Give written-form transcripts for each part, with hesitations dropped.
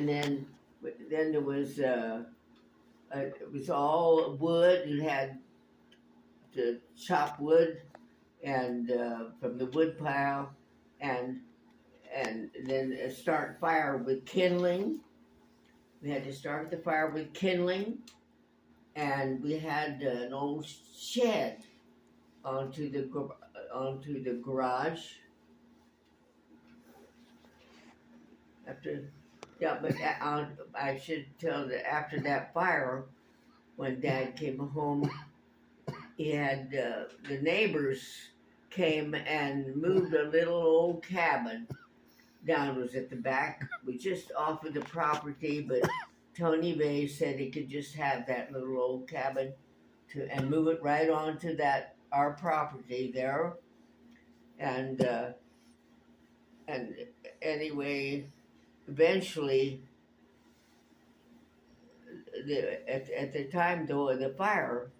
and then there was it was all wood. You had to chop wood and from the wood pile, and then start fire with kindling. We had to start the fire with kindling, and we had an old shed onto the garage. After, yeah, but I should tell that after that fire, when Dad came home, he had the neighbors came and moved a little old cabin down. Was at the back, we just offered the property, but Tony Bay said he could just have that little old cabin and move it right onto that our property there, and anyway, eventually, at the time though of the fire,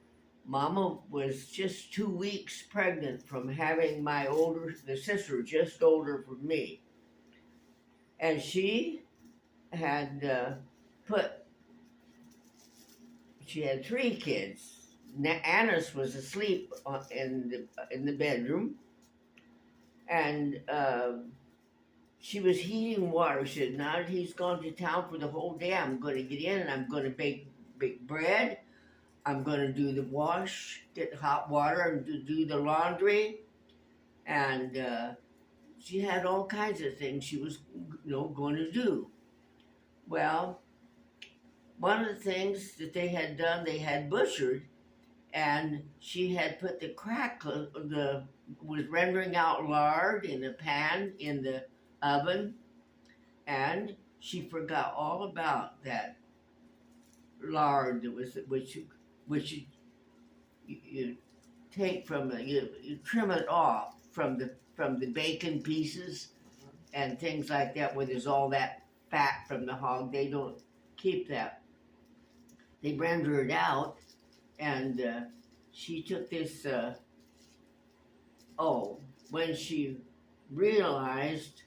Mama was just 2 weeks pregnant from having the sister just older from me, and she had she had 3 kids. Annis was asleep in the bedroom, and she was heating water. She said, "Now that he's gone to town for the whole day, I'm going to get in and I'm going to bake bread. I'm going to do the wash, get hot water, and do the laundry." And she had all kinds of things she was, going to do. Well, one of the things that they had done, they had butchered, and she had put was rendering out lard in a pan in the oven, and she forgot all about that lard that was which you take from you trim it off from the bacon pieces and things like that, where there's all that fat from the hog. They don't keep that. They render it out, and she took this. When she realized,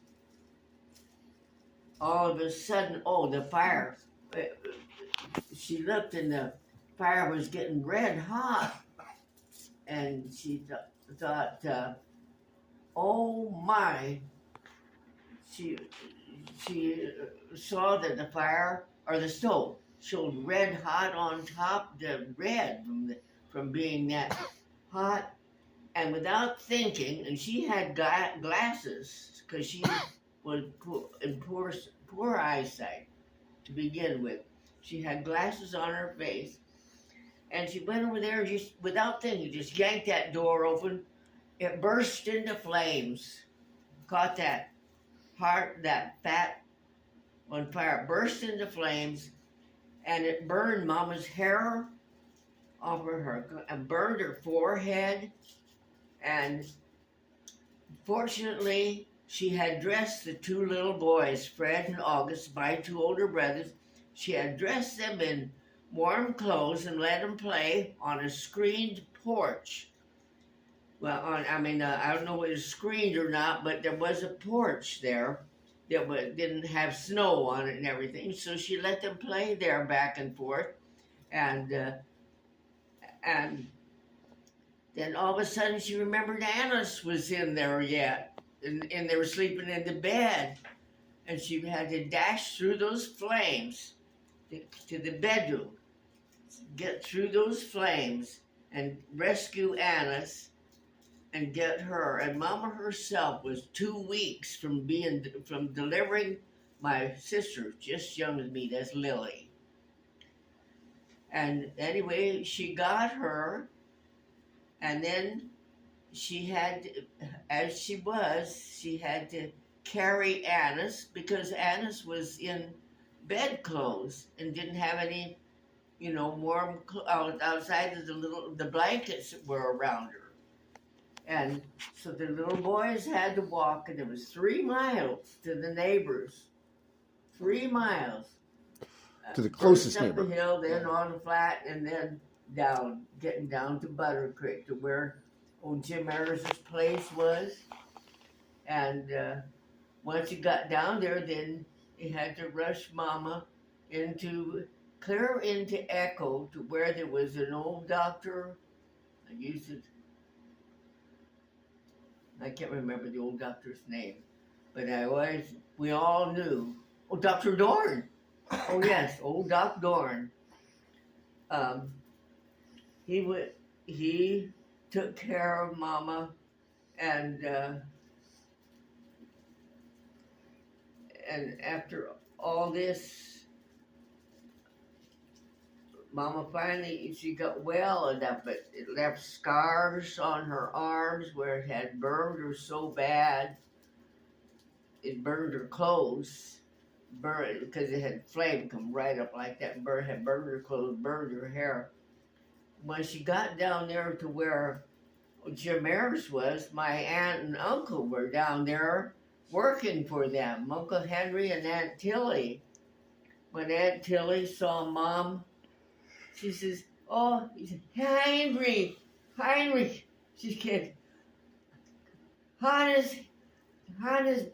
all of a sudden, the fire. She looked, and the fire was getting red hot, and she thought, "Oh my!" She saw that the fire or the stove showed red hot on top, the red from being that hot, and without thinking, and she had glasses because she was in poor eyesight to begin with. She had glasses on her face, and she went over there and just, without thinking, just yanked that door open. It burst into flames. Caught that fat on fire. It burst into flames, and it burned Mama's hair off of her, and burned her forehead. And fortunately, she had dressed the 2 little boys, Fred and August, my 2 older brothers. She had dressed them in warm clothes and let them play on a screened porch. Well, I don't know if it was screened or not, but there was a porch there that didn't have snow on it and everything. So she let them play there back and forth, and then all of a sudden she remembered Annis was in there yet, and they were sleeping in the bed, and she had to dash through those flames to the bedroom, get through those flames and rescue Annis and get her. And Mama herself was 2 weeks from delivering my sister, just young as me, that's Lily. And anyway, she got her, and then she had, as she had to carry Annis, because Annis was in bed clothes and didn't have any, warm outside of the blankets were around her. And so the little boys had to walk, and it was 3 miles to the neighbors. 3 miles. To the closest First neighbor. up the hill, then on the flat, and then getting down to Butter Creek, to where old Jim Harris's place was. And once you got down there, then they had to rush Mama clear into Echo to where there was an old doctor. I can't remember the old doctor's name, but we all knew. Oh, Dr. Dorn. Oh yes, old Doc Dorn. Um, he took care of Mama, and after all this, Mama finally, she got well enough, but it left scars on her arms where it had burned her so bad. It burned her clothes, because it had flame come right up like that, and had burned her clothes, burned her hair. When she got down there to where Jim Ayers was, my aunt and uncle were down there working for them, Uncle Henry and Aunt Tilly. When Aunt Tilly saw Mom, she says, "Oh, Heinrich, Heinrich." She said, Hannes, Hannes,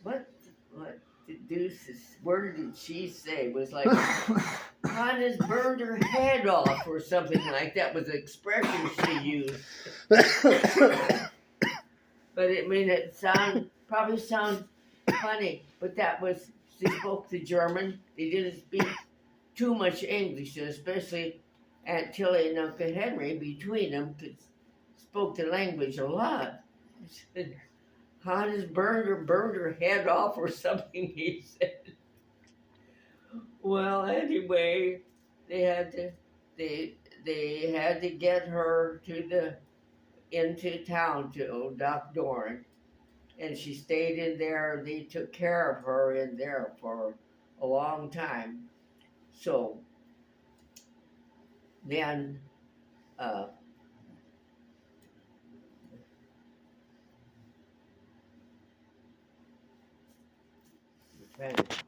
what the deuce word did she say? It was like, Hannes burned her head off or something like that was the expression she used. But it probably sounds funny, but they spoke the German. They didn't speak too much English, especially Aunt Tilly and Uncle Henry between them spoke the language a lot. Hannes burned her head off or something, he said. Well, anyway, they had to get her into town to old Doc Dorn, and she stayed in there. They took care of her in there for a long time. So then, trying to